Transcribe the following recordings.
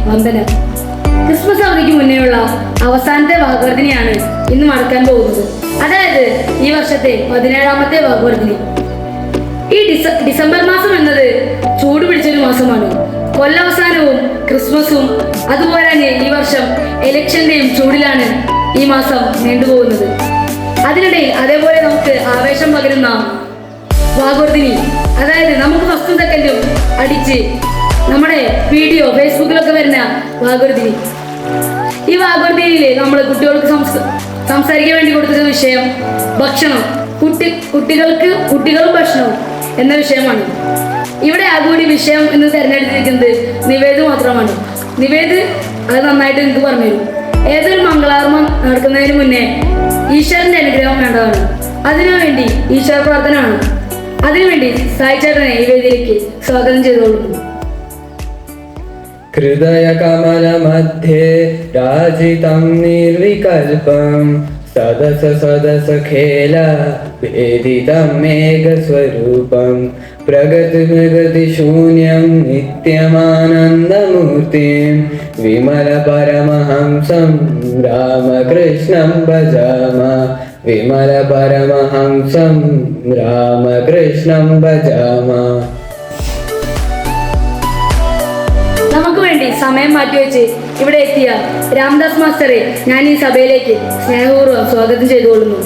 വന്ദനം. ക്രിസ്മസ് അവധിക്ക് മുന്നേയുള്ള അവസാനത്തെ വാഗ്വർദ്ധനയാണ് ഇന്ന് നടക്കാൻ പോകുന്നത്. അതായത് ഈ വർഷത്തെ 17ാമത്തെ വാഗ്വർദ്ധനി. ഈ ഡിസംബർ മാസം എന്നത് ചൂട് പിടിച്ചൊരു മാസമാണ്. കൊല്ലവസാനവും ക്രിസ്മസും അതുപോലെ തന്നെ ഈ വർഷം ഇലക്ഷന്റെയും ചൂടിലാണ് ഈ മാസം നീണ്ടുപോകുന്നത്. അതിനിടയിൽ അതേപോലെ നമുക്ക് ആവേശം പകരുന്ന വാഗ്വർദ്ധനി, അതായത് നമുക്ക് ഫസ്റ്റും സെക്കൻഡും അടിച്ച് നമ്മുടെ വീഡിയോ ഫേസ്ബുക്കിലൊക്കെ വരുന്ന വാഗ്വർദ്ധനി. ഈ വാഗ്വർദ്ധനിയിൽ നമ്മൾ കുട്ടികൾക്ക് സംസാരിക്കാൻ വേണ്ടി കൊടുത്ത വിഷയം ഭക്ഷണം, കുട്ടികളും ഭക്ഷണവും എന്ന വിഷയമാണ്. ഇവിടെ ആകൂടി വിഷയം എന്ന് തിരഞ്ഞെടുത്തിരിക്കുന്നത് നിവേദ് മാത്രമാണ്. നിവേദ് അത് നന്നായിട്ട് എനിക്ക് പറഞ്ഞുതരും. ഏതൊരു മംഗളാർമ്മം നടക്കുന്നതിന് മുന്നേ ഈശ്വരന്റെ അനുഗ്രഹം വേണ്ടതാണ്. അതിനുവേണ്ടി ഈശ്വര പ്രാർത്ഥനയാണ്. അതിനുവേണ്ടി സായി ചേട്ടനെ ഈ വേദിയിലേക്ക് സ്വാഗതം ചെയ്തുകൊള്ളുന്നു. ഹൃദയ കമല മധ്യേ രാജിതം നിർവികൽപം സദസ സദസ ഖേല വേദിതം മേഘസ്വരൂപം പ്രഗതി പ്രഗതി ശൂന്യം നിത്യമാനന്ദമൂർത്തിം വിമല പരമഹംസം രാമകൃഷ്ണം ഭജാമ വിമല പരമഹംസം രാമകൃഷ്ണം ഭജാമ. നമുക്ക് വേണ്ടി സമയം മാറ്റിവെച്ച് ഇവിടെ എത്തിയ രാംദാസ് മാസ്റ്ററെ ഞാൻ ഈ സഭയിലേക്ക് സ്നേഹപൂർവ്വം സ്വാഗതം ചെയ്തുകൊള്ളുന്നു.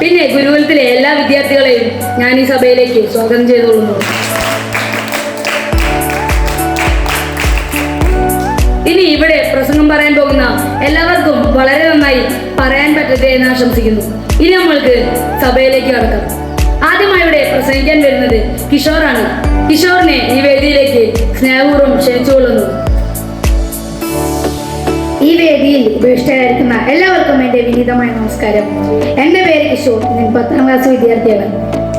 പിന്നെ ഗുരുകുലത്തിലെ എല്ലാ വിദ്യാർത്ഥികളെയും ഞാൻ ഈ സഭയിലേക്ക് സ്വാഗതം ചെയ്തുകൊള്ളുന്നു. ഇനി ഇവിടെ പ്രസംഗം പറയാൻ പോകുന്ന എല്ലാവർക്കും വളരെ നന്നായി പറയാൻ പറ്റട്ടെ എന്ന് ആശംസിക്കുന്നു. ഇനി നമ്മൾക്ക് സഭയിലേക്ക് കടക്കാം. ആദ്യമായി ഇവിടെ പ്രസംഗിക്കാൻ വരുന്നത് കിഷോറാണ്. കിഷോറിനെ ഈ വേദിയിലേക്ക് സ്നേഹപൂർവ്വം ക്ഷണിച്ചുകൊള്ളുന്നു. ഈ വേദിയിൽ ഉപേക്ഷിതരായിരിക്കുന്ന എല്ലാവർക്കും എൻ്റെ വിനീതമായ നമസ്കാരം. എൻ്റെ പേര് കിഷോർ. ഞാൻ 10ാം ക്ലാസ് വിദ്യാർത്ഥിയാണ്.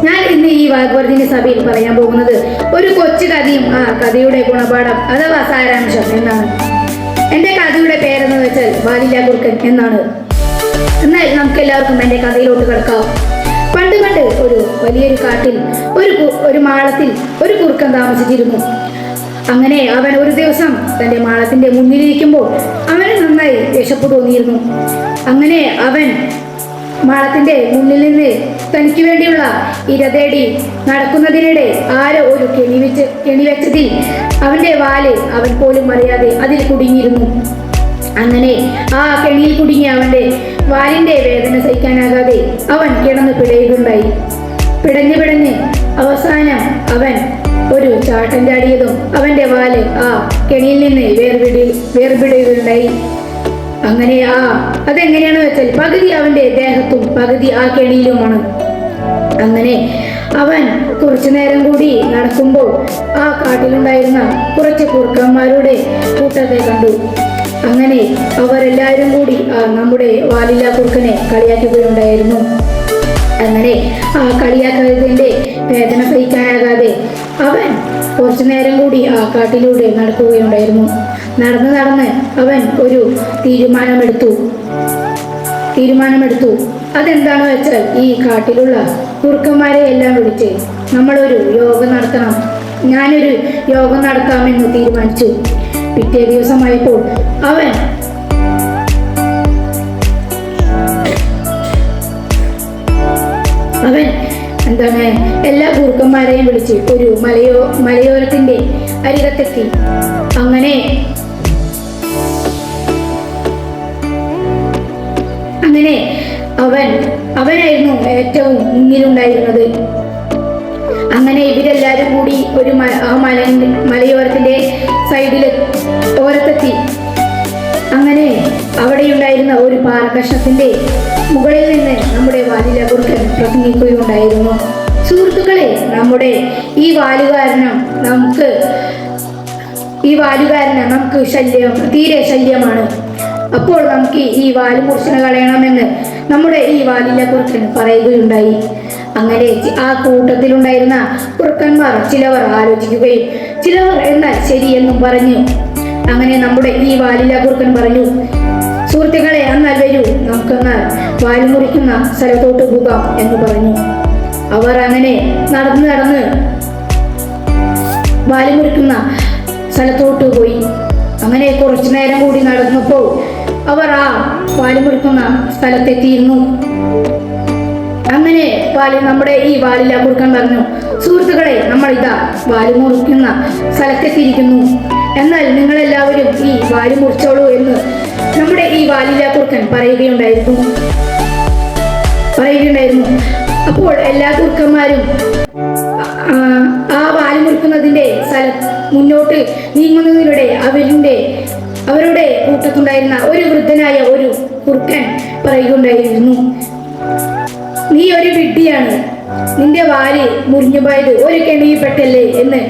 ഞാൻ ഇന്ന് ഈ വാഗ്വർദ്ധനി സഭയിൽ പറയാൻ പോകുന്നത് ഒരു കൊച്ചു കഥയും ആ കഥയുടെ ഗുണപാഠം അഥവാ സാരാംശം എന്നാണ്. എൻ്റെ കഥയുടെ പേരെന്ന് വെച്ചാൽ വാലില്ല കുറുക്കൻ എന്നാണ്. എന്നാൽ നമുക്ക് എല്ലാവർക്കും എൻ്റെ കഥയിലോട്ട് കിടക്കാം. പണ്ട് ഒരു വലിയൊരു കാട്ടിൽ ഒരു മാളത്തിൽ ഒരു കുറുക്കൻ താമസിച്ചിരുന്നു. അങ്ങനെ അവൻ ഒരു ദിവസം തൻ്റെ മാളത്തിന്റെ മുന്നിലിരിക്കുമ്പോൾ അവന് നന്നായി വിശപ്പ് തോന്നിയിരുന്നു. അങ്ങനെ അവൻ മാളത്തിന്റെ മുന്നിൽ നിന്ന് തനിക്ക് വേണ്ടിയുള്ള ഇര തേടി നടക്കുന്നതിനിടെ ആരോ ഒരു കെണി വെച്ചതിൽ അവന്റെ വാല് അവൻ പോലും അറിയാതെ അതിൽ കുടുങ്ങിയിരുന്നു. അങ്ങനെ ആ കെണിയിൽ കുടുങ്ങിയ അവന്റെ വാലിന്റെ വേദന സഹിക്കാനാകാതെ അവൻ കിടന്ന് പിടയുകയുണ്ടായി. പിടഞ്ഞ് അവസാനം അവൻ ഒരു ചാട്ടം ചാടിയതും അവന്റെ വാല് ആ കെണിയിൽ നിന്ന് വേർപിടുകയുണ്ടായി. അങ്ങനെ അതെങ്ങനെയാണെന്ന് വെച്ചാൽ പകുതി അവന്റെ ദേഹത്തും പകുതി ആ കെണിയിലുമാണ്. അങ്ങനെ അവൻ കുറച്ചു നേരം കൂടി നടക്കുമ്പോൾ ആ കാട്ടിലുണ്ടായിരുന്ന കുറച്ച് കുറുക്കന്മാരുടെ കൂട്ടത്തെ കണ്ടു. അങ്ങനെ അവരെല്ലാവരും കൂടി നമ്മുടെ വാലില്ല കുറുക്കനെ കളിയാക്കുകയുണ്ടായിരുന്നു. അങ്ങനെ ആ കളിയാക്കലിന്റെ വേദന സഹിക്കാനാകാതെ അവൻ കുറച്ചു നേരം കൂടി ആ കാട്ടിലൂടെ നടക്കുകയുണ്ടായിരുന്നു. നടന്ന് അവൻ ഒരു തീരുമാനമെടുത്തു. അതെന്താണെന്ന് വെച്ചാൽ ഈ കാട്ടിലുള്ള കുറുക്കന്മാരെ എല്ലാം വിളിച്ച് ഞാനൊരു യോഗം നടത്താമെന്ന് തീരുമാനിച്ചു. പിറ്റേ ദിവസമായപ്പോൾ അവൻ എല്ലാ കുറുക്കന്മാരെയും വിളിച്ച് ഒരു മലയോരത്തിന്റെ അരികത്തെത്തി. അങ്ങനെ അവനായിരുന്നു ഏറ്റവും മുന്നിലുണ്ടായിരുന്നത്. അങ്ങനെ ഇവരെല്ലാരും കൂടി ഒരു മലയോരത്തിന്റെ ഓരത്തെത്തി. അങ്ങനെ അവിടെയുണ്ടായിരുന്ന ഒരു പാറക്കഷ്ണത്തിന്റെ മുകളിൽ നിന്ന് നമ്മുടെ വാലില്ല കുറുക്കൻ പ്രസംഗിക്കുകയുണ്ടായിരുന്നു. സുഹൃത്തുക്കളെ, നമ്മുടെ ഈ വാലുകാരണം നമുക്ക് തീരെ ശല്യമാണ്. അപ്പോൾ നമുക്ക് ഈ വാല് മുറിച്ചിന് കളയണമെന്ന് നമ്മുടെ ഈ വാലില്ല കുറുക്കൻ പറയുകയുണ്ടായി. അങ്ങനെ ആ കൂട്ടത്തിലുണ്ടായിരുന്ന കുറുക്കന്മാർ ചിലവർ ആലോചിക്കുകയും ചിലവർ എന്നാൽ ശരിയെന്നും പറഞ്ഞു. അങ്ങനെ നമ്മുടെ ഈ വാലില്ല കുറുക്കൻ പറഞ്ഞു, സുഹൃത്തുക്കളെ, എന്നാൽ വരൂ, നമുക്കെന്നാൽ വാല് മുറിക്കുന്ന സ്ഥലത്തോട്ട് പോകാം എന്ന് പറഞ്ഞു. അവർ അങ്ങനെ നടന്ന് വാല് മുറിക്കുന്ന സ്ഥലത്തോട്ട് പോയി. അങ്ങനെ കുറച്ചു നേരം കൂടി നടന്നപ്പോൾ അവർ ആ വാല് മുറിക്കുന്ന സ്ഥലത്തെത്തിയിരുന്നു. അങ്ങനെ നമ്മുടെ ഈ വാലില്ല കുറുക്കൻ പറഞ്ഞു, സുഹൃത്തുക്കളെ, നമ്മൾ ഇതാ വാല് മുറിക്കുന്ന സ്ഥലത്തെത്തിയിരിക്കുന്നു. എന്നാൽ നിങ്ങളെല്ലാവരും ഈ വാല് മുറിച്ചോളൂ എന്ന് നമ്മുടെ ഈ വാലില്ല കുറുക്കൻ പറയുകയുണ്ടായിരുന്നു. അപ്പോൾ എല്ലാ കുറുക്കന്മാരും ആ വാല് മുറിക്കുന്നതിന്റെ മുന്നോട്ട് നീങ്ങുന്നതിലൂടെ അവരുടെ കൂട്ടത്തുണ്ടായിരുന്ന ഒരു വൃദ്ധനായ ഒരു കുറുക്കൻ പറയുകയുണ്ടായിരുന്നു, നീ ഒരു വിഡ്ഢിയാണ്, നിന്റെ വാല് മുറിഞ്ഞു പോയത് ഒരു കെണിയിൽപ്പെട്ടല്ലേ എന്ന്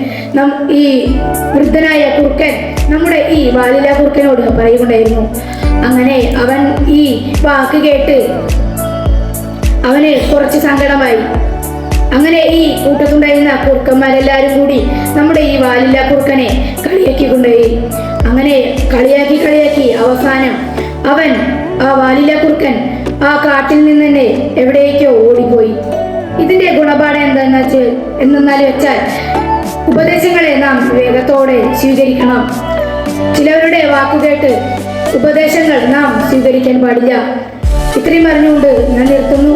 ഈ വൃദ്ധനായ കുറുക്കൻ നമ്മുടെ ഈ വാലില്ല കുറുക്കനോട് പറയുകയുണ്ടായിരുന്നു. അങ്ങനെ അവൻ ഈ വാക്ക് കേട്ട് അവന് കുറച്ച് സങ്കടമായി. അങ്ങനെ ഈ കൂട്ടത്തുണ്ടായിരുന്ന കുറുക്കന്മാരെല്ലാവരും കൂടി നമ്മുടെ ഈ വാലില്ല കുറുക്കനെ കളിയാക്കിക്കൊണ്ടായി. അങ്ങനെ കളിയാക്കി അവസാനം അവൻ ആ വാലില്ല കുറുക്കൻ ആ കാട്ടിൽ നിന്ന് തന്നെ എവിടേക്കോ ഓടിപ്പോയി. ഇതിന്റെ ഗുണപാഠം എന്തെന്നാൽ വെച്ചാൽ ഉപദേശങ്ങളെ നാം വേഗത്തോടെ സ്വീകരിക്കണം. ചിലവരുടെ വാക്കുകേട്ട് ഉപദേശങ്ങൾ നാം സ്വീകരിക്കാൻ പാടില്ല. ഇത്രയും പറഞ്ഞുകൊണ്ട് ഞാൻ നിർത്തുന്നു.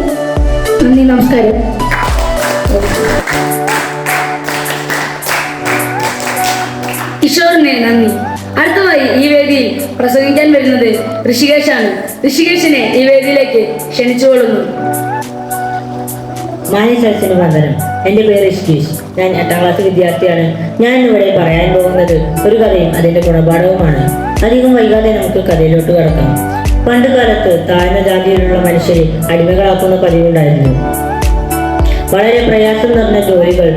നന്ദി, നമസ്കാരം. കിഷോറിനെ നന്ദി. അടുത്തതായി ഈ വേദിയിൽ പ്രസംഗിക്കാൻ വരുന്നത് ഋഷികേശാണ്. ഋഷികേശിനെ ഈ വേദിയിലേക്ക് ക്ഷണിച്ചുകൊള്ളുന്നു. മാന്യസദസ്സിന് വന്ദനം. എൻ്റെ പേര് ഋഷികേശ്. ഞാൻ 8ാം ക്ലാസ് വിദ്യാർത്ഥിയാണ്. ഞാൻ ഇവിടെ പറയാൻ പോകുന്നത് ഒരു കഥയും അതിൻ്റെ ഗുണപാഠവുമാണ്. അധികം വൈകാതെ നമുക്ക് കഥയിലോട്ട് കടക്കാം. പണ്ട് കാലത്ത് താഴ്ന്ന ജാതിയിലുള്ള മനുഷ്യരെ അടിമകളാക്കുന്ന പതിവുണ്ടായിരുന്നു. വളരെ പ്രയാസം നിറഞ്ഞ ജോലികൾ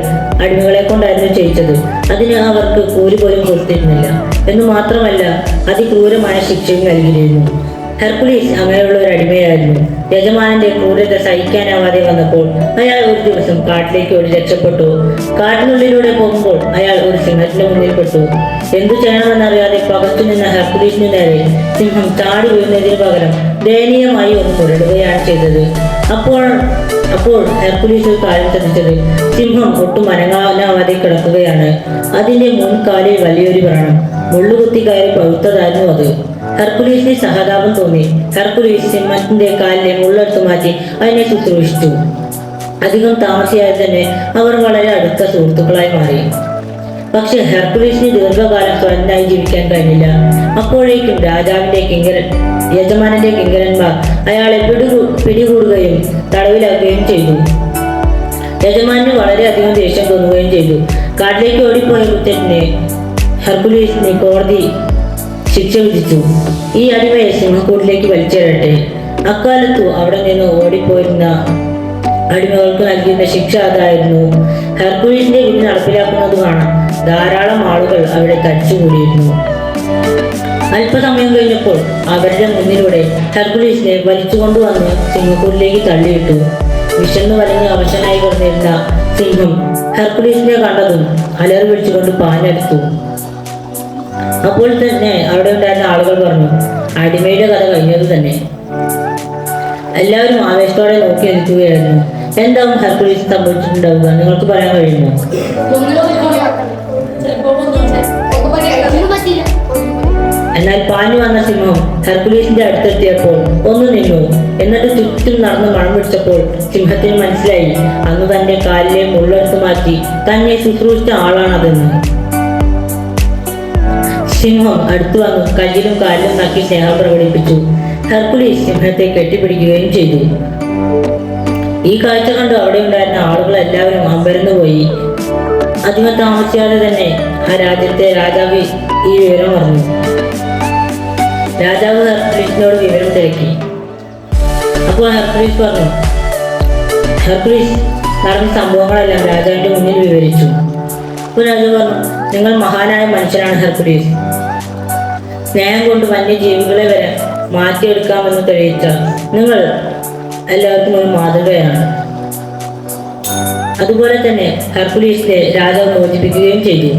അടിമകളെ കൊണ്ടായിരുന്നു ചെയ്യിച്ചത്. അതിന് അവർക്ക് കൂലി പോലും കൊടുത്തിരുന്നില്ല. എന്നു മാത്രമല്ല, അതിക്രൂരമായ ശിക്ഷയും നൽകിയിരുന്നു. ഹെർക്കുലീസ് അങ്ങനെയുള്ള ഒരു അടിമയായിരുന്നു. യജമാനന്റെ ക്രൂരത സഹിക്കാനാവാതെ വന്നപ്പോൾ അയാൾ ഒരു ദിവസം കാട്ടിലേക്ക് ഓടി രക്ഷപ്പെട്ടു. കാട്ടിനുള്ളിലൂടെ പോകുമ്പോൾ അയാൾ ഒരു സിംഹത്തിന്റെ മുന്നിൽപ്പെട്ടു. എന്തു ചെയ്യണമെന്നറിയാതെ പകച്ചു നിന്ന ഹെർക്കുലീസിന് നേരെ സിംഹം ചാടി വീഴുന്നതിന് പകരം ദയനീയമായി ഒന്ന് മുരടുകയാണ് ചെയ്തത്. അപ്പോൾ ഹെർക്കുലീസ് ഒരു കാര്യം ശ്രദ്ധിച്ചത്, സിംഹം ഒട്ടും അനങ്ങാനാവാതെ കിടക്കുകയാണ്. അതിന്റെ മുൻകാലിൽ വലിയൊരു വ്രണം മുള്ളുകുത്തി കയറി പഴുത്തതായിരുന്നു അത്. ഹെർക്കുലീസിന് സഹതാപം തോന്നി. ഹെർക്കുലീസ് സിംഹത്തിന്റെ കാലിലെ മുള്ളെടുത്തു മാറ്റി അതിനെ ശുശ്രൂഷിച്ചു. അധികം താമസിയാതെ തന്നെ അവർ വളരെ അടുത്ത സുഹൃത്തുക്കളായി മാറി. പക്ഷെ ഹെർക്കുലീസിന് ദീർഘകാലം സ്വന്തമായി ജീവിക്കാൻ കഴിഞ്ഞില്ല. അപ്പോഴേക്കും യജമാനന്റെ കിങ്കരന്മാർ അയാളെ പിടികൂടുകയും തടവിലാക്കുകയും ചെയ്തു. യജമാനന് വളരെയധികം ദേഷ്യം തോന്നുകയും ചെയ്തു. കാട്ടിലേക്ക് ഓടിപ്പോയ കുറ്റത്തിന് ഹെർക്കുലീസിന് കോടതി ശിക്ഷ വിധിച്ചു. ഈ അടിമയെ സിംഹക്കൂട്ടിലേക്ക് വലിച്ചെറിയട്ടെ. അക്കാലത്തു അവിടെ നിന്ന് ഓടിപ്പോയിരുന്ന അടിമകൾക്ക് നൽകിയിരുന്ന ശിക്ഷ അതായിരുന്നു. ഹെർക്കുലീസിന്റെ വിധി നടപ്പിലാക്കുന്നത് കാണാൻ ധാരാളം ആളുകൾ അവിടെ തടിച്ചുകൂടിയിരുന്നു. അല്പസമയം കഴിഞ്ഞപ്പോൾ അവരുടെ മുന്നിലൂടെ ഹെർക്കുലീസിനെ വലിച്ചുകൊണ്ടുവന്ന് സിംഹക്കൂട്ടിലേക്ക് തള്ളിയിട്ടു. വിശന്നു വലഞ്ഞ് അവശനായി കിടന്നിരുന്ന സിംഹം ഹെർക്കുലീസിനെ കണ്ടതും അലറി വിളിച്ചുകൊണ്ട് പാഞ്ഞെടുത്തു. അപ്പോൾ തന്നെ അവിടെ ഉണ്ടായിരുന്ന ആളുകൾ പറഞ്ഞു, അടിമയുടെ കഥ കഴിഞ്ഞത് തന്നെ. എല്ലാവരും ആവേശത്തോടെ നോക്കി നിൽക്കുകയായിരുന്നു. എന്താവും ഹെർക്കുലീസ് സംഭവിച്ചിട്ടുണ്ടാവുക? നിങ്ങൾക്ക് പറയാൻ കഴിയുമോ? എന്നാൽ പാഞ്ഞു വന്ന സിംഹം ഹെർക്കുലീസിന്റെ അടുത്തെത്തിയപ്പോൾ ഒന്ന് നിന്നു. എന്നിട്ട് ചുറ്റും നടന്ന് മണം പിടിച്ചപ്പോൾ സിംഹത്തിന് മനസ്സിലായി അന്ന് തന്റെ കാലിലെ മുള്ളെടുത്തു മാറ്റി തന്നെ ശുശ്രൂഷിച്ച ആളാണതെന്ന്. സിംഹം അടുത്തു വന്നു കല്ലിലും കാലിലും നക്കി സ്നേഹം പ്രകടിപ്പിച്ചു. ഹെർക്കുലീസ് സിംഹത്തെ കെട്ടിപ്പിടിക്കുകയും ചെയ്തു. ഈ കാഴ്ച കണ്ട് അവിടെ ഉണ്ടായിരുന്ന ആളുകൾ എല്ലാവരും അമ്പരന്നുപോയി. അധികം താമസിയാതെ തന്നെ ആ രാജ്യത്തെ രാജാവ് ഈ വിവരം പറഞ്ഞു. രാജാവ് ഹെർക്കുലീസിനോട് വിവരം തിരക്കി. അപ്പോൾ ഹെർക്കുലീസ് പറഞ്ഞു, ഹെർക്കുലീസ് നടന്ന സംഭവങ്ങളെല്ലാം രാജാവിന്റെ മുന്നിൽ അപ്പോൾ രാജു പറഞ്ഞു, നിങ്ങൾ മഹാനായ മനുഷ്യനാണ് ഹെർക്കുലീസ്. സ്നേഹം കൊണ്ട് വന്യജീവികളെ വരെ മാറ്റിയെടുക്കാമെന്ന് തെളിയിച്ച നിങ്ങൾ എല്ലാവർക്കും ഒരു മാതൃകയാണ്. അതുപോലെ തന്നെ ഹെർക്കുലീസിനെ രാജാവ് മോചിപ്പിക്കുകയും ചെയ്തു.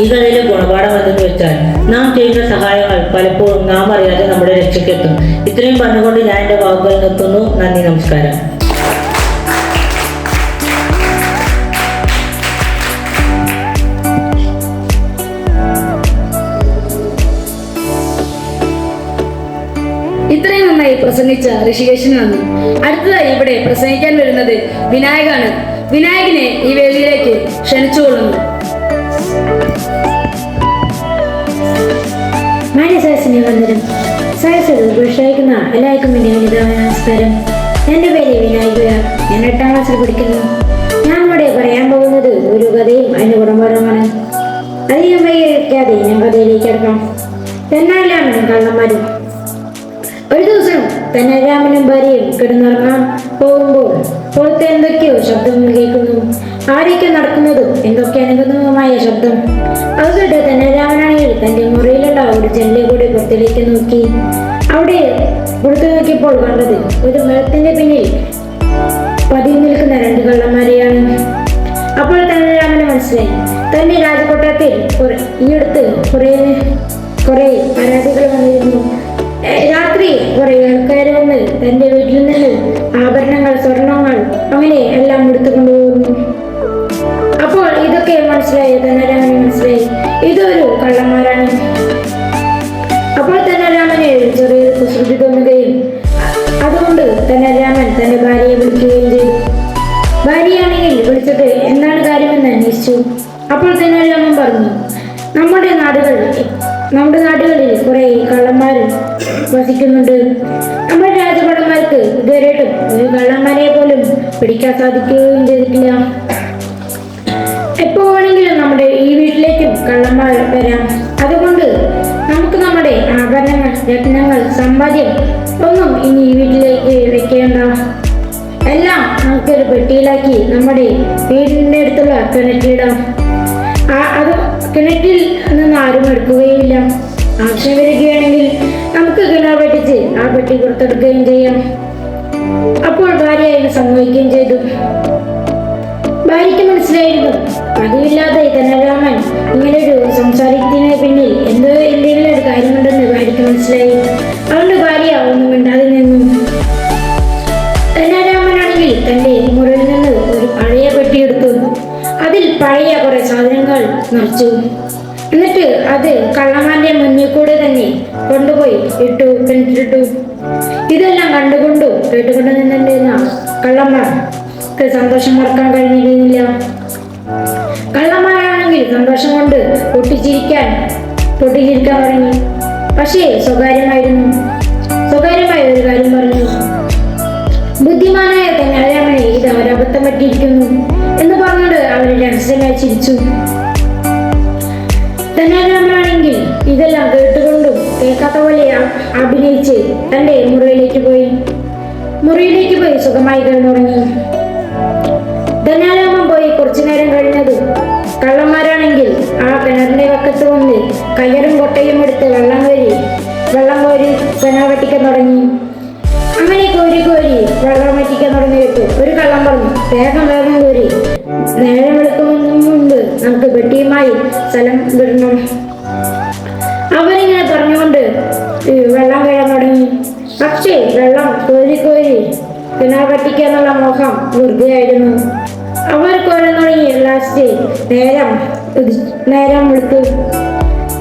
ഈ കഥയിലെ ഗുണപാഠം എന്തെന്ന് വെച്ചാൽ, നാം ചെയ്യുന്ന സഹായങ്ങൾ പലപ്പോഴും നാം അറിയാതെ നമ്മുടെ രക്ഷയ്ക്കെത്തും. ഇത്രയും പറഞ്ഞുകൊണ്ട് ഞാൻ എൻ്റെ വാക്കുകൾ നിർത്തുന്നു. നന്ദി, നമസ്കാരം. ഇത്രയും നന്നായി പ്രസംഗിച്ച ഋഷികേശിന് നന്ദി. അടുത്തതായി ഇവിടെ പ്രസംഗിക്കാൻ വരുന്നത് വിനായകാണ്. വിനായകനെ ഈ വേദിയിലേക്ക് ക്ഷണിച്ചുകൊള്ളുന്നു. മാന്യസദസ്സിനെ വന്ദനം. സദസ്സിൽ ഉപേക്ഷിക്കുന്ന എല്ലാവർക്കും എൻ്റെ വിനീതമായ നമസ്കാരം. എൻ്റെ പേര് വിനായിക. ഞാൻ 8ാം ക്ലാസ്സിൽ പഠിക്കുന്നു. ഞാൻ ഇവിടെ പറയാൻ പോകുന്നത് ഒരു കഥയും അതിൻ്റെ കുടുംബപരമാണ്. അധികം വൈകിക്കാതെ ഞാൻ കഥയിലേക്ക് കിടക്കാം. തെന്നാലിരാമനും കള്ളന്മാരും. ഒരു ദിവസം തെന്നാലിരാമനും ഭാര്യയും കിടന്നുറങ്ങാൻ പോകുമ്പോൾ പുറത്ത് എന്തൊക്കെയോ ശബ്ദങ്ങൾ കേൾക്കുന്നു. ആരൊക്കെ നടക്കുന്നതും എന്തൊക്കെ അനുബന്ധമായ ശബ്ദം. അത് കേട്ട് തെന്നാലിരാമനാണെങ്കിൽ തന്റെ മുറിയിലുള്ള ഒരു ജനലിൽ കൂടി പുറത്തിലേക്ക് നോക്കി. അവിടെ പുറത്തു നോക്കിയപ്പോൾ കണ്ടത് ഒരു മരത്തിന്റെ പിന്നിൽ പതിവ് നിൽക്കുന്ന 2 കള്ളന്മാരെയാണ്. അപ്പോൾ തെന്നാലിരാമന് മനസ്സിലായി, തന്റെ രാജകൊട്ടാരത്തിൽ ഈയടുത്ത് കുറെ പരാതികൾ വന്നിരുന്നു. രാത്രി കുറെ ആൾക്കാർ വന്ന് തന്റെ വീട്ടിൽ നിന്ന് ആഭരണങ്ങൾ, സ്വർണങ്ങൾ അങ്ങനെ എല്ലാം എടുത്തുകൊണ്ടുപോകുന്നു. അപ്പോൾ ഇതൊക്കെ മനസ്സിലായി തെന്നാലിരാമന് മനസ്സിലായി, ഇതൊരു കള്ളന്മാരാണ്. അപ്പോൾ തെന്നാലിരാമന് ചെറിയൊരു കുസൃതി തോന്നുകയും അതുകൊണ്ട് തെന്നാലിരാമൻ തന്റെ ഭാര്യയെ വിളിക്കുകയും ചെയ്തു. ഭാര്യയാണെങ്കിൽ വിളിച്ചിട്ട് എന്താണ് കാര്യമെന്ന് അന്വേഷിച്ചു. അപ്പോൾ തെന്നാലിരാമൻ പറഞ്ഞു, നമ്മുടെ നാടുകളിൽ കുറെ കള്ളന്മാർ വസിക്കുന്നുണ്ട്. നമ്മുടെ രാജഭടന്മാർക്ക് ഇതുവരെയായിട്ടും ഒരു കള്ളന്മാരെ പോലും പിടിക്കാൻ സാധിക്കുകയും ചെയ്തിട്ടില്ല. എപ്പോ വേണമെങ്കിലും നമ്മുടെ ഈ വീട്ടിലേക്കും കള്ളന്മാർ വരാം. അതുകൊണ്ട് നമുക്ക് നമ്മുടെ ആഭരണങ്ങൾ, രത്നങ്ങൾ, സമ്പാദ്യം ഒന്നും ഇനി ഈ വീട്ടിലേക്ക് വെക്കേണ്ട. എല്ലാം നമുക്കൊരു പെട്ടിയിലാക്കി നമ്മുടെ വീടിൻ്റെ അടുത്തുള്ള കിണറ്റിലിടാം. അത് കിണറ്റിൽ നിന്ന് ആരും എടുക്കുകയില്ല. ആവശ്യം വരികയാണെങ്കിൽ നമുക്ക് കിണർ വെട്ടിച്ച് ആ പെട്ടി പുറത്തെടുക്കുകയും ചെയ്യാം. അപ്പോൾ ഭാര്യ അതിന് സമ്മതിക്കുകയും ചെയ്തു. ഭാര്യയ്ക്ക് മനസ്സിലായിരുന്നു, പതിവില്ലാതെ തെന്നാലിരാമൻ ഇങ്ങനൊരു സംസാരത്തിന് പിന്നിൽ എന്തെങ്കിലും ഒരു കാര്യമുണ്ടെന്ന് ഭാര്യയ്ക്ക് മനസ്സിലായി. അതുകൊണ്ട് ഭാര്യ ഒന്നും മിണ്ടാതെ നിന്നു. തെന്നാലിരാമനാണെങ്കിൽ തന്റെ മുറിയിൽ നിന്ന് ഒരു പഴയ പെട്ടി എടുത്തു. അതിൽ പഴയ കുറെ സാധനങ്ങൾ നിറച്ചു. എന്നിട്ട് അത് കള്ളന്മാരുടെ മുന്നിൽ കൂടെ തന്നെ കൊണ്ടുപോയി കിണറ്റിലിട്ടു. ഇതെല്ലാം കണ്ടുകൊണ്ടും കേട്ടുകൊണ്ട് നിന്നിരുന്ന കള്ളന്മാർക്ക് സന്തോഷം മറക്കാൻ കഴിഞ്ഞിരുന്നില്ല. കള്ളന്മാരാണെങ്കിൽ സന്തോഷം കൊണ്ട് പൊട്ടിച്ചിരിക്കാൻ തുടങ്ങി. പക്ഷേ സ്വകാര്യമായ ഒരു കാര്യം പറഞ്ഞു. ബുദ്ധിമാനായ തെന്നാലിരാമനെ ഇത് ഒരബദ്ധം പറ്റിയിരിക്കുന്നു എന്ന് പറഞ്ഞുകൊണ്ട് അവർ രഹസ്യമായി ചിരിച്ചു. തെന്നാലിരാമനാണെങ്കിൽ ഇതെല്ലാം കേട്ടുകൊണ്ടും കേൾക്കാത്ത പോലെ അഭിനയിച്ച് തന്റെ മുറിയിലേക്ക് പോയി സുഖമായി കിടന്നുറങ്ങി. തെന്നാലിരാമൻ പോയി കുറച്ചു നേരം കഴിഞ്ഞതും കള്ളന്മാരാണെങ്കിൽ ആ കിണറിന്റെ പക്കത്ത് വന്ന് കയറും കൊട്ടയും എടുത്ത് വെള്ളം കോരി കിണർ വെട്ടിക്കാൻ തുടങ്ങി. അങ്ങനെ കോരി വെള്ളം വറ്റിക്കാൻ തുടങ്ങിയിട്ട് ഒരു കള്ളം പറഞ്ഞു, വേഗം കോരി, നേരം വെളുക്കുന്നതിന് മുമ്പ് നമുക്ക് പെട്ടിയുമായി സ്ഥലം വിടണം. അവരിങ്ങനെ പറഞ്ഞുകൊണ്ട് വെള്ളം കയറാൻ തുടങ്ങി. പക്ഷേ വെള്ളം കോരി കിണർ വറ്റിക്കാനുള്ള മോഹം വെറുതെ ആയിരുന്നു. അവർ കോരാൻ തുടങ്ങി. ലാസ്റ്റ് നേരം വെളുത്തു.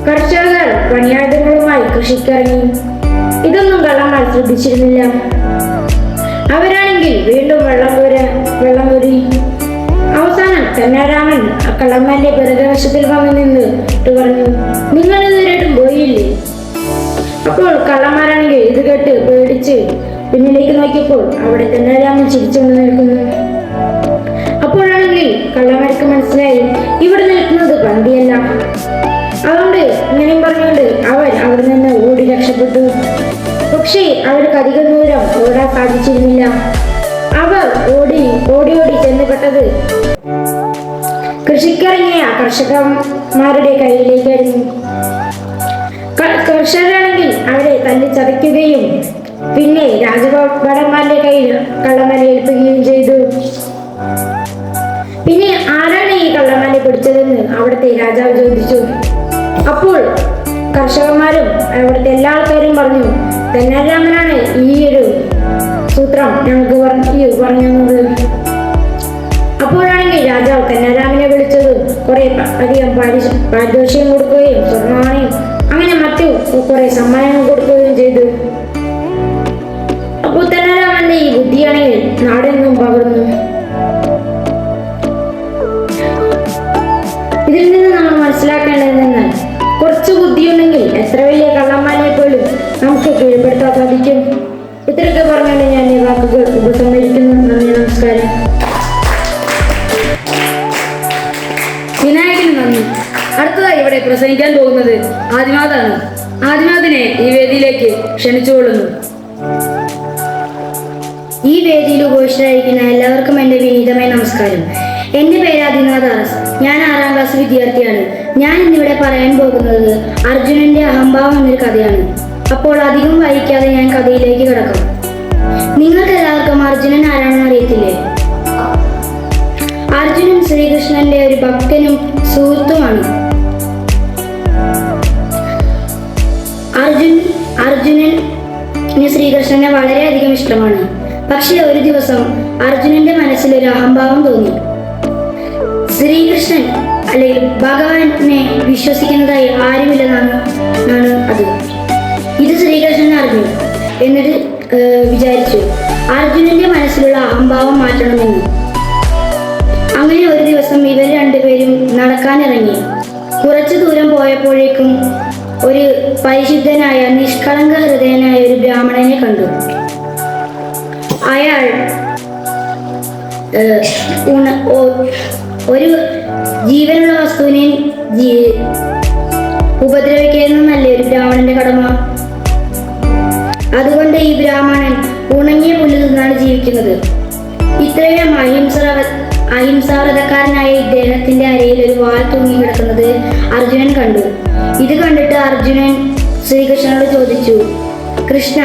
കർഷകർ പണിയായുധങ്ങളുമായി കൃഷിക്കിറങ്ങി. ഇതൊന്നും കള്ളന്മാർ ശ്രദ്ധിച്ചിരുന്നില്ല. അവരാണെങ്കിൽ വീണ്ടും വെള്ളം കോരി. അവസാനം തെന്നാലിരാമൻ കള്ളന്മാരുടെ പിറകുവശത്തിൽ വന്നു നിന്നിട്ട് പറഞ്ഞു, നിങ്ങൾ ഇതുവരെയായിട്ടും പോയില്ലേ? അപ്പോൾ കള്ളന്മാരാണെങ്കിൽ ഇത് കേട്ട് പേടിച്ച് പിന്നിലേക്ക് നോക്കിയപ്പോൾ അവിടെ തെന്നാലിരാമൻ ചിരിച്ചുകൊണ്ട് നിൽക്കുന്നു. അപ്പോഴാണെങ്കിൽ കള്ളന്മാർക്ക് മനസ്സിലായി, ഇവിടെ നിൽക്കുന്നത് പന്തിയല്ല. അതുകൊണ്ട് ഇങ്ങനെയും പറഞ്ഞുകൊണ്ട് അവർ അവിടെ നിന്ന് ഓടി രക്ഷപ്പെട്ടു. പക്ഷേ അവർക്ക് അധികം ദൂരം ഓടാൻ സാധിച്ചിരുന്നില്ല. അവർ ഓടി ചെന്നപ്പെട്ടത് കൃഷിക്കിറങ്ങിയ കർഷകന്മാരുടെ കയ്യിലേക്കായിരുന്നു. കർഷകരാണെങ്കിൽ അവരെ തല്ലി ചതയ്ക്കുകയും പിന്നെ രാജഭടന്മാരുടെ കയ്യിൽ കള്ളന്മാരെ ഏൽപ്പിക്കുകയും ചെയ്തു. പിന്നെ ആരാണ് ഈ കള്ളന്മാരെ പിടിച്ചതെന്ന് അവിടുത്തെ രാജാവ് ചോദിച്ചു. അപ്പോൾ കർഷകന്മാരും അവിടുത്തെ എല്ലാ ആൾക്കാരും പറഞ്ഞു, തെന്നാലിരാമനാണ് ഈ ഒരു സൂത്രം ഞങ്ങൾക്ക് പറഞ്ഞു തന്നത്. അപ്പോഴാണെങ്കിൽ രാജാവ് തെന്നാലിരാമനെ വിളിച്ചത് കുറെ അധികം പാരിതോഷികം കൊടുക്കുകയും സ്വർണ്ണാണയും അങ്ങനെ മറ്റു കുറെ സമ്മാനങ്ങൾ കൊടുക്കുകയും ചെയ്തു. അപ്പോൾ തെന്നാലിരാമന്റെ ഈ ബുദ്ധിയാണെങ്കിൽ നാടെന്നും പകർന്നു. ഇതിൽ നിന്ന് നമ്മൾ മനസ്സിലാക്കേണ്ടതെന്നാൽ കുറച്ച് ബുദ്ധിയുണ്ടെങ്കിൽ എത്ര വലിയ കള്ളന്മാരെ പോലും നമുക്ക് കീഴ്പ്പെടുത്താൻ സാധിക്കും. ഇത്രയൊക്കെ പറഞ്ഞുകൊണ്ട് ഞാൻ ഈ വാക്കുകൾ ഉപസംഹരിക്കുന്നു. നന്ദി, നമസ്കാരം. വിനായകന് നന്ദി. അടുത്തതായി ഇവിടെ പ്രസംഗിക്കാൻ പോകുന്നത് ആദിനാഥാണ്. ആദിനാഥിനെ ഈ വേദിയിലേക്ക് ക്ഷണിച്ചുകൊള്ളുന്നു. ഈ വേദിയിൽ ഉപവിഷ്ടരായിരിക്കുന്ന എല്ലാവർക്കും എൻ്റെ വിനീതമായ നമസ്കാരം. എൻ്റെ പേര് ആദിനാഥ് ആർ എസ്. ഞാൻ 6ാം ക്ലാസ് വിദ്യാർത്ഥിയാണ്. ഞാൻ ഇന്നിവിടെ പറയാൻ പോകുന്നത് അർജുനന്റെ അഹംഭാവം എന്നൊരു കഥയാണ്. അപ്പോൾ അധികം വൈകാതെ ഞാൻ കഥയിലേക്ക് കിടക്കാം. നിങ്ങൾക്ക് എല്ലാവർക്കും അർജുനൻ ആരാണെന്ന് അറിയത്തില്ലേ? അർജുനൻ ശ്രീകൃഷ്ണന്റെ ഒരു ഭക്തനും സുഹൃത്തുമാണ്. അർജുനന് ശ്രീകൃഷ്ണനെ വളരെയധികം ഇഷ്ടമാണ്. പക്ഷേ ഒരു ദിവസം അർജുനന്റെ മനസ്സിൽ ഒരു അഹംഭാവം തോന്നി. ശ്രീകൃഷ്ണൻ അല്ലെങ്കിൽ ഭഗവാനെ വിശ്വസിക്കുന്നതായി ആരുമില്ലെന്നാണ് അത്. ഇത് ശ്രീകൃഷ്ണൻ അറിഞ്ഞു. എന്നിട്ട് വിചാരിച്ചു അർജുനന്റെ മനസ്സിലുള്ള അഹംഭാവം മാറ്റണമെന്ന്. അങ്ങനെ ഒരു ദിവസം ഇവർ രണ്ടുപേരും നടക്കാനിറങ്ങി. കുറച്ചു ദൂരം പോയപ്പോഴേക്കും ഒരു പരിശുദ്ധനായ നിഷ്കളങ്ക ഹൃദയനായ ഒരു ബ്രാഹ്മണനെ കണ്ടു. അയാൾ ഒരു ജീവനുള്ള വസ്തുവിനെ ഉപദ്രവിക്കുന്നതല്ല ഒരു ബ്രാഹ്മണന്റെ കടമ. അതുകൊണ്ട് ഈ ബ്രാഹ്മണൻ ഉണങ്ങിയ പുല്ല് തിന്നാണ് ജീവിക്കുന്നത്. ഇത്രയും അഹിംസാവ്രതക്കാരനായ ഇദ്ദേഹത്തിന്റെ അരയിൽ ഒരു വാൾ തൂങ്ങിക്കിടക്കുന്നത് അർജുനൻ കണ്ടു. ഇത് കണ്ടിട്ട് അർജുനൻ ശ്രീകൃഷ്ണനോട് ചോദിച്ചു, കൃഷ്ണ,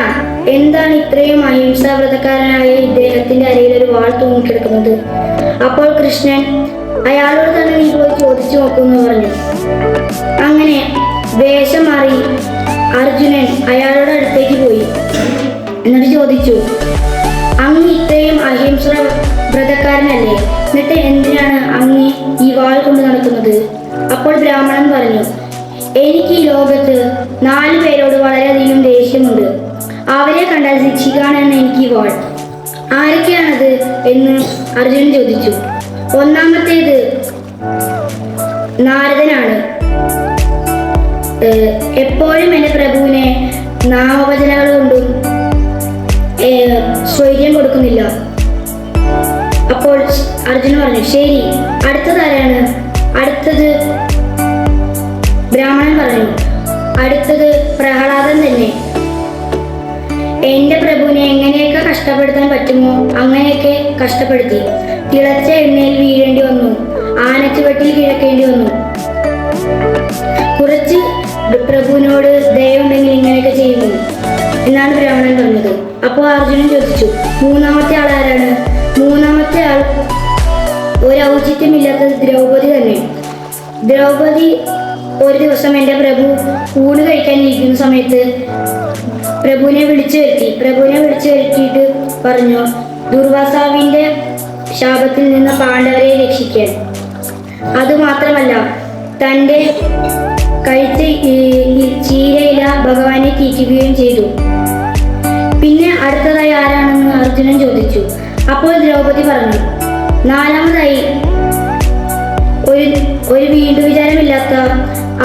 എന്താണ് ഇത്രയും അഹിംസാവ്രതക്കാരനായ ഇദ്ദേഹത്തിന്റെ അരയിൽ ഒരു വാൾ തൂങ്ങിക്കിടക്കുന്നത്? അപ്പോൾ കൃഷ്ണൻ അയാളോട് തന്നെ നീ പോയി ചോദിച്ചു നോക്കുമെന്ന് പറഞ്ഞു. അങ്ങനെ വേഷം മാറി അർജുനൻ അയാളുടെ അടുത്തേക്ക് പോയി. എന്നിട്ട് ചോദിച്ചു, അങ്ങ് ഇത്രയും അഹിംസാവ്രതക്കാരനല്ലേ, എന്നിട്ട് എന്തിനാണ് അങ്ങ് ഈ വാൾ കൊണ്ട് നടക്കുന്നത്? അപ്പോൾ ബ്രാഹ്മണൻ പറഞ്ഞു, എനിക്ക് ഈ ലോകത്ത് 4 പേരോട് വളരെയധികം ദേഷ്യമുണ്ട്. അവരെ കണ്ടാൽ ശിക്ഷിക്കാനാണ് എനിക്ക് ഈ വാൾ. ആരൊക്കെയാണത് എന്ന് അർജുനൻ ചോദിച്ചു. ഒന്നാമത്തേത് നാരദനാണ്. എപ്പോഴും എൻ്റെ പ്രഭുവിനെ നാമവചനങ്ങൾ കൊണ്ടും സ്വൈര്യം കൊടുക്കുന്നില്ല. അപ്പോൾ അർജുനൻ പറഞ്ഞു, ശരി, അടുത്തതാരാണ്? അടുത്തത് ബ്രാഹ്മണൻ പറഞ്ഞു, അടുത്തത് പ്രഹ്ലാദൻ തന്നെ. എൻ്റെ പ്രഭുവിനെ എങ്ങനെയൊക്കെ കഷ്ടപ്പെടുത്താൻ പറ്റുമോ അങ്ങനെയൊക്കെ കഷ്ടപ്പെടുത്തി. തിളച്ച എണ്ണയിൽ വീഴേണ്ടി വന്നു, ആനച്ചുവട്ടിൽ കിഴക്കേണ്ടി വന്നു. കുറച്ച് പ്രഭുവിനോട് ദയവുണ്ടെങ്കിൽ ഇങ്ങനെയൊക്കെ ചെയ്യുന്നു എന്നാണ് ബ്രാഹ്മണൻ പറഞ്ഞത്. അപ്പോൾ അർജുനൻ ചോദിച്ചു, മൂന്നാമത്തെ ആൾ ആരാണ്? മൂന്നാമത്തെ ആൾ ഒരു ഔചിത്യമില്ലാത്തത് ദ്രൗപദി തന്നെ. ദ്രൗപദി ഒരു ദിവസം എൻ്റെ പ്രഭു ഊണ് കഴിക്കാനിരിക്കുന്ന സമയത്ത് പ്രഭുവിനെ വിളിച്ചു വരുത്തിയിട്ട് പറഞ്ഞു, ദുർവാസാവിൻ്റെ ശാപത്തിൽ നിന്ന് പാണ്ഡവരെ രക്ഷിക്കാൻ. അതുമാത്രമല്ല, തൻ്റെ കഴിച്ച ചീരയില ഭഗവാനെ തീറ്റുകയും ചെയ്തു. പിന്നെ അടുത്തതായി ആരാണെന്ന് അർജുനൻ ചോദിച്ചു. അപ്പോൾ ദ്രൗപദി പറഞ്ഞു, നാലാമതായി ഒരു വീണ്ടും വിചാരമില്ലാത്ത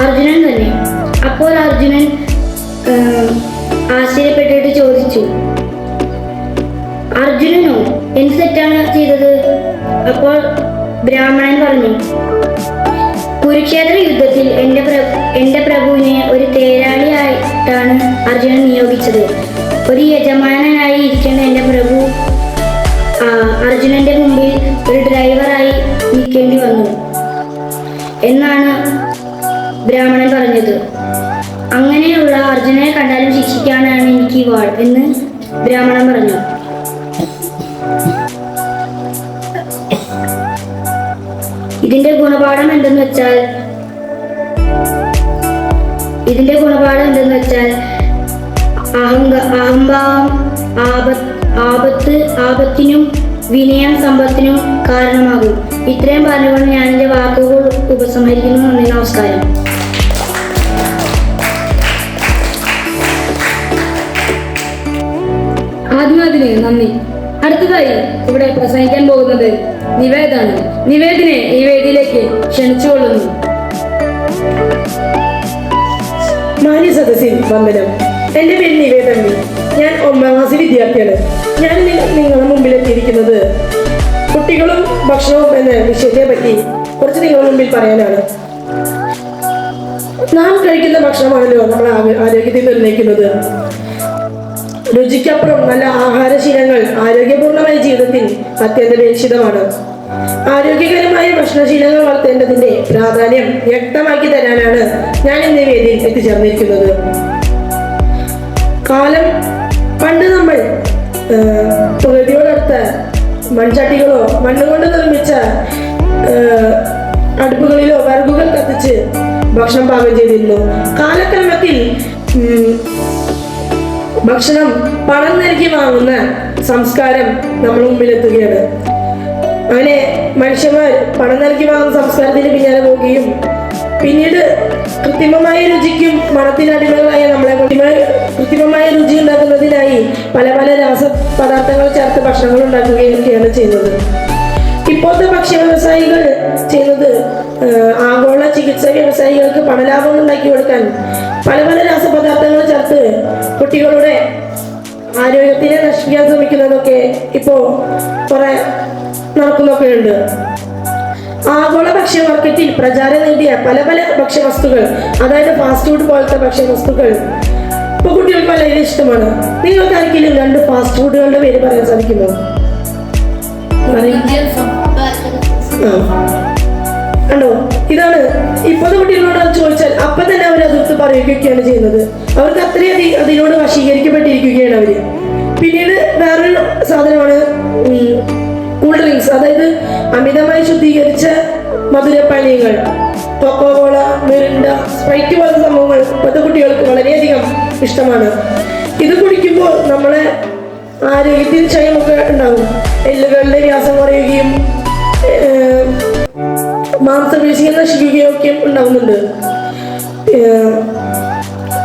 അർജുനൻ തന്നെ. അപ്പോൾ അർജുനൻ ആശ്ചര്യപ്പെട്ടിട്ട് ചോദിച്ചു, അർജുനനോ എന്ത് തെറ്റാണ് ചെയ്തത്? അപ്പോൾ ബ്രാഹ്മണൻ പറഞ്ഞു, കുരുക്ഷേത്ര യുദ്ധത്തിൽ എൻ്റെ പ്രഭുവിനെ ഒരു തേരാളിയായിട്ടാണ് അർജുനൻ നിയോഗിച്ചത്. ഒരു യജമാനനായി ഇരിക്കേണ്ട എൻ്റെ പ്രഭു അർജുനന്റെ മുമ്പിൽ ഒരു ഡ്രൈവറായി നിൽക്കേണ്ടി വന്നു. എന്നാണ് ബ്രാഹ്മണൻ പറഞ്ഞത്. അങ്ങനെയുള്ള അർജുനനെ കണ്ടാലും ശിക്ഷിക്കാനാണ് എനിക്ക് ഈ വാൾ എന്ന് ബ്രാഹ്മണൻ പറഞ്ഞു. ഇതിന്റെ ഗുണപാഠം എന്തെന്ന് വെച്ചാൽ അഹംഭാവം ആപത്തിനും വിനയം സമ്പത്തിനും കാരണമാകും. ഇത്രയും പറഞ്ഞുകൊണ്ട് ഞാൻ എൻ്റെ വാക്കുകൾ ഉപസംഹരിക്കുന്നു. നന്ദി, നമസ്കാരം. ആദ്യമാതിന് നന്ദി. അടുത്തതായി ഇവിടെ പ്രസംഗിക്കാൻ പോകുന്നത് നിവേദാണ്. നിവേദിനെ ഈ വേദിയിലേക്ക് ക്ഷണിച്ചുകൊള്ളുന്നു. മാന്യ സദസ്സിൽ വന്ദനം. എൻ്റെ പേര് നിവേദന. ഞാൻ 9ാം ക്ലാസ് വിദ്യാർത്ഥിയാണ്. ഞാൻ നിങ്ങളുടെ മുമ്പിൽ എത്തിയിരിക്കുന്നത് കുട്ടികളും ഭക്ഷണവും എന്ന വിഷയത്തെ പറ്റി കുറച്ച് നിങ്ങളുടെ മുമ്പിൽ പറയാനാണ്. നാം കഴിക്കുന്ന ഭക്ഷണമാണല്ലോ നമ്മുടെ ആരോഗ്യത്തെ നിർണ്ണയിക്കുന്നത്. രുചിക്കപ്പുറം നല്ല ആഹാരശീലങ്ങൾ ആരോഗ്യപൂർണമായ ജീവിതത്തിൽ അത്യന്താപേക്ഷിതമാണ്. ആരോഗ്യകരമായ ഭക്ഷണശീലങ്ങൾ വളർത്തേണ്ടതിന്റെ പ്രാധാന്യം വ്യക്തമാക്കി തരാനാണ് ഞാൻ ഇന്ന് വേദിയിൽ എത്തിച്ചേർന്നിരിക്കുന്നത്. പണ്ട് നമ്മൾ പ്രകൃതിയോടടുത്ത മൺചട്ടികളോ മണ്ണുകൊണ്ട് നിർമ്മിച്ച അടുപ്പുകളിലോ വിറകുകൾ കത്തിച്ച് ഭക്ഷണം പാകം ചെയ്തിരുന്നു. കാലക്രമത്തിൽ ഭക്ഷണം പണം നൽകി വാങ്ങുന്ന സംസ്കാരം നമ്മുടെ മുമ്പിലെത്തുകയാണ്. അങ്ങനെ മനുഷ്യന്മാർ പണം നൽകി വാങ്ങുന്ന സംസ്കാരത്തിന് പിന്നാലെ പോവുകയും പിന്നീട് കൃത്രിമമായ രുചിക്കും മണത്തിനടിമകളായ നമ്മളെ കൃത്രിമമായ രുചി ഉണ്ടാക്കുന്നതിനായി പല രാസപദാർത്ഥങ്ങൾ ചേർത്ത് ഭക്ഷണങ്ങൾ ഉണ്ടാക്കുകയൊക്കെയാണ് ചെയ്യുന്നത്. ഇപ്പോഴത്തെ ഭക്ഷ്യ വ്യവസായികൾ ചെയ്യുന്നത് ആഗോള ചികിത്സാ വ്യവസായികൾക്ക് പണലാഭം ഉണ്ടാക്കി കൊടുക്കാൻ പല രാസപദാർത്ഥങ്ങൾ ചേർത്ത് കുട്ടികളുടെ ആരോഗ്യത്തിനെ നശിപ്പിക്കാൻ ശ്രമിക്കുന്നതൊക്കെ ഇപ്പോൾ കുറെ നടക്കുന്നൊക്കെ ഉണ്ട്. ആഗോള ഭക്ഷ്യ മാർക്കറ്റിൽ പ്രചാരം നേടിയ പല ഭക്ഷ്യവസ്തുക്കൾ, അതായത് ഫാസ്റ്റ് ഫുഡ് പോലത്തെ ഭക്ഷ്യവസ്തുക്കൾ ഇപ്പൊ കുട്ടികൾക്ക് വളരെ ഇഷ്ടമാണ്. നിങ്ങൾക്ക് ആർക്കെങ്കിലും 2 ഫാസ്റ്റ് ഫുഡുകളുടെ പേര് പറയാൻ സാധിക്കുമോ? കണ്ടോ, ഇതാണ് ഇപ്പോഴത്തെ കുട്ടികളോട് അത് ചോദിച്ചാൽ അപ്പൊ തന്നെ അവർ അതിർത്ത് പറയുകയൊക്കെയാണ് ചെയ്യുന്നത്. അവർക്ക് അത്രയധികം അതിനോട് വശീകരിക്കപ്പെട്ടിരിക്കുകയാണ് അവര്. പിന്നീട് വേറൊരു സാധനമാണ് കൂൾ ഡ്രിങ്ക്സ്, അതായത് അമിതമായി ശുദ്ധീകരിച്ച മധുരപാനീയങ്ങൾ, കൊക്കോകോള, മിറിൻഡ, സ്പ്രൈറ്റ് പോലത്തെ സംഭവങ്ങൾ ഇപ്പോഴത്തെ കുട്ടികൾക്ക് വളരെയധികം ഇഷ്ടമാണ്. ഇത് കുടിക്കുമ്പോൾ നമ്മളെ ആരോഗ്യത്തിന് ക്ഷയമൊക്കെ ഉണ്ടാകും. എല്ലുകളുടെ വ്യാസം കുറയുകയും മാംസപേശികൾ നശിക്കുകയും ഒക്കെ ഉണ്ടാകുന്നുണ്ട്.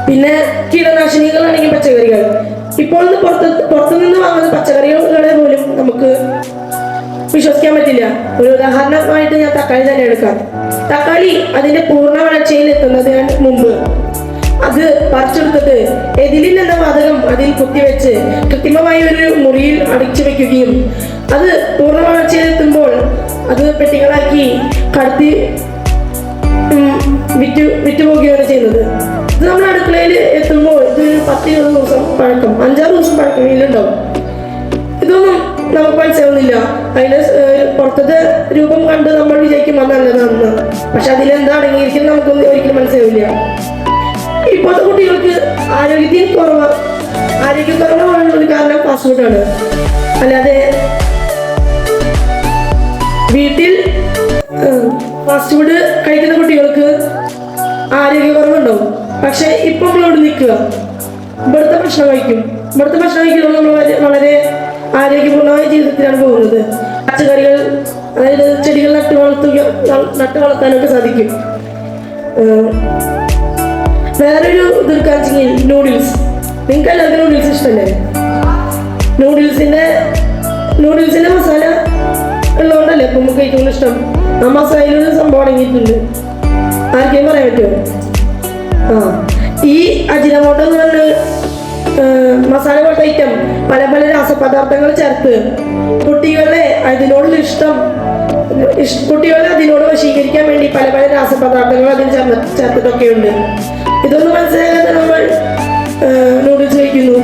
പിന്നെ കീടനാശിനികളാണെങ്കിൽ പച്ചക്കറികൾ, ഇപ്പോൾ പുറത്തുനിന്ന് വാങ്ങുന്ന പച്ചക്കറികളെ പോലും നമുക്ക് വിശ്വസിക്കാൻ പറ്റില്ല. ഒരു ഉദാഹരണമായിട്ട് ഞാൻ തക്കാളി തന്നെ എടുക്കാം. തക്കാളി അതിന്റെ പൂർണ്ണ വളർച്ചയിൽ എത്തുന്നതിന് മുമ്പ് അത് പറിച്ചെടുത്തിട്ട് എതിലിൻ എന്ന വാതകം അതിൽ കുത്തിവെച്ച് കൃത്രിമമായ ഒരു മുറിയിൽ അടച്ചു വെക്കുകയും അത് പൂർണ്ണ വളർച്ചയിലെത്തുമ്പോൾ അത് പെട്ടികളാക്കി കടത്തി വിറ്റുപോകുകയാണ് ചെയ്യുന്നത്. ഇത് നമ്മുടെ അടുക്കളയിൽ എത്തുമ്പോൾ ഇത് 10-20 ദിവസം പഴക്കം, 5-6 ദിവസം പഴക്കമില്ലുണ്ടാവും. ഇതൊന്നും നമുക്ക് മനസ്സിലാവുന്നില്ല. അതിന്റെ പുറത്തത്തെ രൂപം കണ്ട് നമ്മൾ വിചാരിക്കും അത് നല്ലതാണെന്ന്. പക്ഷെ അതിലെന്താ അടങ്ങിയിരിക്കും നമുക്കൊന്നും ഒരിക്കലും മനസ്സിലാവില്ല. ഇപ്പോഴത്തെ കുട്ടികൾക്ക് ആരോഗ്യക്കുറവാണുള്ള കാരണം ഫാസ്റ്റ് ഫുഡാണ്. അല്ലാതെ വീട്ടിൽ ഫാസ്റ്റ് ഫുഡ് കഴിക്കുന്ന കുട്ടികൾക്ക് ആരോഗ്യക്കുറവുണ്ടാവും. പക്ഷെ ഇപ്പൊ നമ്മളോട് നിൽക്കുക, ഇവിടുത്തെ ഭക്ഷണം കഴിക്കുമ്പോൾ നമ്മൾ വളരെ ആരോഗ്യപൂർണമായ ജീവിതത്തിലാണ് പോകുന്നത്. പച്ചക്കറികൾ, അതായത് ചെടികൾ നട്ടു വളർത്താനൊക്കെ സാധിക്കും. വേറൊരു ഇതെടുക്കാണെങ്കിൽ നൂഡിൽസ്. നിങ്ങൾക്ക് എല്ലാവർക്കും നൂഡിൽസ് ഇഷ്ടമല്ലേ? നൂഡിൽസിന്റെ മസാല ഉള്ളതുകൊണ്ടല്ലേ ഇപ്പൊ നമുക്ക് ഏറ്റവും ഇഷ്ടം. ആ മസാലയിലൊരു സംഭവം അടങ്ങിയിട്ടുണ്ട്. ആർക്കെയും പറയാൻ പറ്റുമോ? ഈ അജിനമോട്ടോ എന്ന് പറഞ്ഞ മസാല പോലത്തെ ഐറ്റം പല രാസപദാർത്ഥങ്ങൾ ചേർത്ത് കുട്ടികളെ അതിനോടുള്ള കുട്ടികളെ അതിനോട് വശീകരിക്കാൻ വേണ്ടി പല രാസപദാർത്ഥങ്ങൾ അതിൽ ചേർത്തിട്ടൊക്കെയുണ്ട്. ഇതൊന്നും മനസ്സിലാകാതെ നമ്മൾ നൂഡിൽസ് കഴിക്കുന്നു.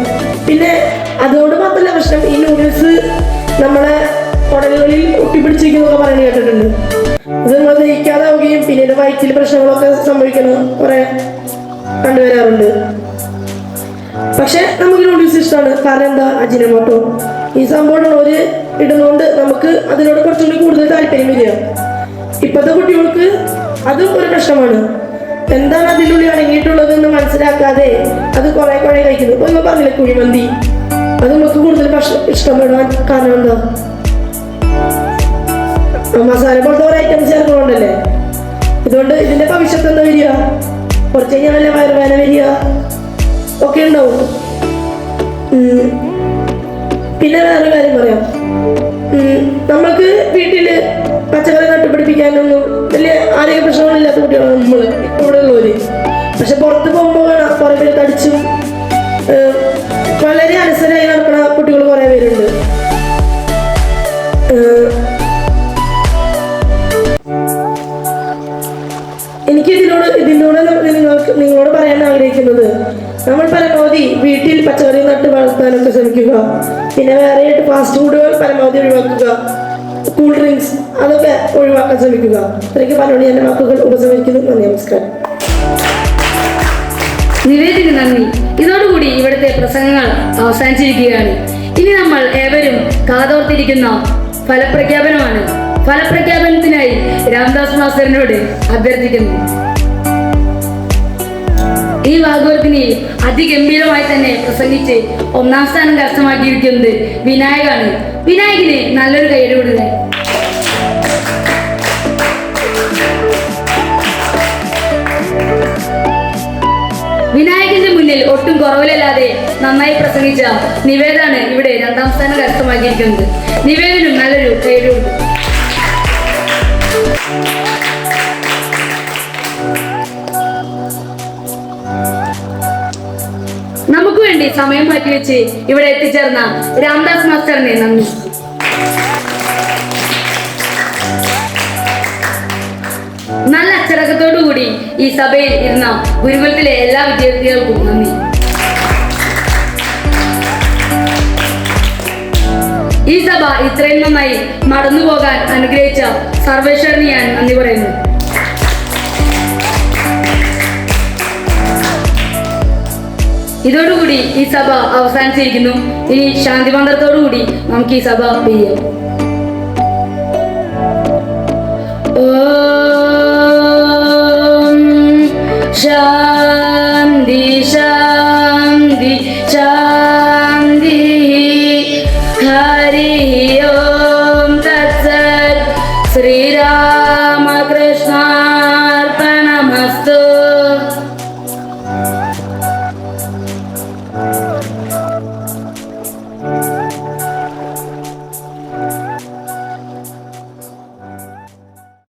പിന്നെ അതുകൊണ്ട് മാത്രമല്ല പ്രശ്നം, ഈ നൂഡിൽസ് നമ്മളെ കുടലുകളിൽ ഒട്ടിപ്പിടിച്ചിരിക്കുന്നൊക്കെ പറഞ്ഞു കേട്ടിട്ടുണ്ട്. ഇത് നമ്മൾ ദഹിക്കാതാവുകയും പിന്നെ പിന്നീട് വയറ്റിൽ പ്രശ്നങ്ങളൊക്കെ സംഭവിക്കുന്നത് കുറെ കണ്ടുവരാറുണ്ട്. പക്ഷെ നമുക്ക് നൂഡിൽസ് ഇഷ്ടമാണ്. കാരണം എന്താ, അജിനോമോട്ടോ ഈ സംഭവം ഒരു ഇടുന്നതുകൊണ്ട് നമുക്ക് അതിനോട് കുറച്ചുകൂടി കൂടുതൽ താല്പര്യം വരിക. ഇപ്പോഴത്തെ കുട്ടികൾക്ക് അതും ഒരു പ്രശ്നമാണ്. എന്താണ് അതിനുള്ളിൽ അടങ്ങിയിട്ടുള്ളത് എന്ന് മനസ്സിലാക്കാതെ അത് കുറെ കഴിക്കുന്നു. ഇപ്പൊ നമ്മൾ പറഞ്ഞില്ലേ കുഴിമന്തി, അത് നമുക്ക് കൂടുതൽ ഇഷ്ടപ്പെടാൻ കാരണം എന്താ, മസാല പോലത്തെ ഓരോ ഐറ്റംസ് ചേർക്കുന്നുണ്ടല്ലേ. ഇതുകൊണ്ട് ഇതിന്റെ ഭവിഷ്യത്ത് എന്താ വരിക, കുറച്ച് കഴിഞ്ഞാൽ വയറുവേദന വരിക ഒക്കെ ഉണ്ടാവും. പിന്നെ വേറെ കാര്യം പറയാം, നമ്മൾക്ക് വീട്ടില് പച്ചക്കറി നട്ടുപിടിപ്പിക്കാനൊന്നും വലിയ ആരോഗ്യ പ്രശ്നങ്ങളില്ലാത്ത കുട്ടികളാണ് നമ്മൾ ഇവിടെ ഉള്ളവര്. പക്ഷെ പുറത്ത് പോകുമ്പോൾ കാണാം കുറെ പേര് തടിച്ചും വളരെ അലസരായി നടക്കുന്ന കുട്ടികൾ കുറെ പേരുണ്ട്. എനിക്ക് നിങ്ങളോട് പറയാൻ ആഗ്രഹിക്കുന്നത്, നമ്മൾ പരമാവധി വീട്ടിൽ പച്ചക്കറി നട്ട് വളർത്താനൊക്കെ ശ്രമിക്കുക. പിന്നെ വേറെ ഫാസ്റ്റ് ഫുഡുകൾ പരമാവധി ഒഴിവാക്കുക. കൂൾ ഡ്രിങ്ക്സ് അതൊക്കെ ഒഴിവാക്കാൻ ശ്രമിക്കുക. ഇത്രയ്ക്ക് പറഞ്ഞുകൊണ്ട് ഞാൻ വാക്കുകൾ ഉപസംഹരിക്കുന്നു. നന്ദി, നമസ്കാരം. നിവേദിന് നന്ദി. ഇതോടുകൂടി ഇവിടുത്തെ പ്രസംഗങ്ങൾ അവസാനിച്ചിരിക്കുകയാണ്. ഇനി നമ്മൾ ഏവരും കാതോർത്തിരിക്കുന്ന ഫലപ്രഖ്യാപനമാണ്. ഫലപ്രഖ്യാപനത്തിനായി രാംദാസ് മാസ്റ്ററിനോട് അഭ്യർത്ഥിക്കുന്നു. ഈ വാഗ്വർദ്ധിനിയിൽ അതിഗംഭീരമായി തന്നെ പ്രസംഗിച്ച് 1ാം സ്ഥാനം കരസ്ഥമാക്കിയിരിക്കുന്നത് വിനായകാണ്. വിനായകിന് നല്ലൊരു കൈയ്യടി കൊടുക്കുക. വിനായകന്റെ മുന്നിൽ ഒട്ടും കുറവിലല്ലാതെ നന്നായി പ്രസംഗിച്ച നിവേദാണ് ഇവിടെ 2ാം സ്ഥാനം കരസ്ഥമാക്കിയിരിക്കുന്നത്. നിവേദനും നല്ലൊരു കൈയ്യടി കൊടുക്കുക. നമുക്ക് വേണ്ടി സമയം മാറ്റിവെച്ച് ഇവിടെ എത്തിച്ചേർന്ന രാംദാസ് മാസ്റ്ററിനെ നന്ദി. നല്ല അച്ചടക്കത്തോടുകൂടി ഈ സഭയിൽ ഇരുന്ന ഗുരുകുലത്തിലെ എല്ലാ വിദ്യാർത്ഥികൾക്കും നന്ദി. ഈ സഭ ഇത്രയും നന്നായി മടന്നുപോകാൻ അനുഗ്രഹിച്ച സർവേശ്വരന് ഞാൻ നന്ദി പറയുന്നു. ഇതോടുകൂടി ഈ സഭ അവസാനിച്ചിരിക്കുന്നു. ഇനി ശാന്തിമന്ത്രത്തോടുകൂടി നമുക്ക് ഈ സഭ പിരിയാം.